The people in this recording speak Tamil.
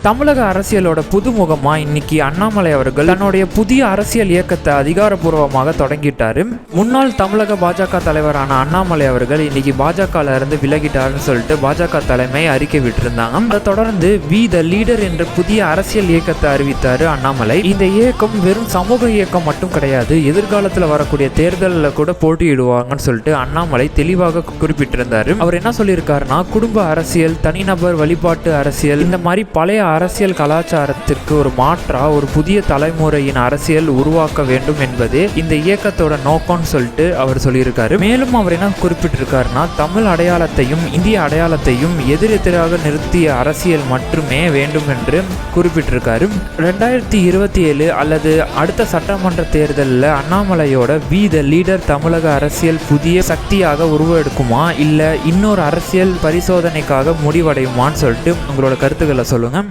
தமிழக அரசியலோட புதுமுகமா இன்னைக்கு அண்ணாமலை அவர்கள் தன்னுடைய புதிய அரசியல் இயக்கத்தை அதிகாரப்பூர்வமாக தொடங்கிட்டாரு. முன்னாள் தமிழக பாஜக தலைவரான அண்ணாமலை அவர்கள் இன்னைக்கு பாஜகல இருந்து விலகிட்டாருன்னு சொல்லிட்டு பாஜக தலைமை அறிக்கை விட்டிருந்தாங்க. அதை தொடர்ந்து வி த லீடர் என்ற புதிய அரசியல் இயக்கத்தை அறிவித்தாரு அண்ணாமலை. இந்த இயக்கம் வெறும் சமூக இயக்கம் மட்டும் கிடையாது, எதிர்காலத்தில் வரக்கூடிய தேர்தலில் கூட போட்டியிடுவாங்கன்னு சொல்லிட்டு அண்ணாமலை தெளிவாக குறிப்பிட்டிருந்தாரு. அவர் என்ன சொல்லியிருக்காருன்னா, குடும்ப அரசியல், தனிநபர் வழிபாட்டு அரசியல், இந்த மாதிரி பழைய அரசியல் கலாச்சாரத்திற்கு ஒரு மாற்றா ஒரு புதிய தலைமுறையின் அரசியல் உருவாக்க வேண்டும் என்பதே இந்த இயக்கத்தோட நோக்கம்னு சொல்லிட்டு அவர் சொல்லியிருக்காரு. மேலும் அவர் என்ன குறிப்பிட்டிருக்காருன்னா, தமிழ் அடையாளத்தையும் இந்திய அடையாளத்தையும் எதிரெதிராக நிறுத்திய அரசியல் மட்டுமே வேண்டும் என்று குறிப்பிட்டிருக்காரு. 2027 அல்லது அடுத்த சட்டமன்ற தேர்தலில் அண்ணாமலையோட வி த லீடர் தமிழக அரசியல் புதிய சக்தியாக உருவெடுக்குமா இல்ல இன்னொரு அரசியல் பரிசோதனைக்காக முடிவடையுமான்னு சொல்லிட்டு உங்களோட கருத்துக்களை சொல்லுங்க.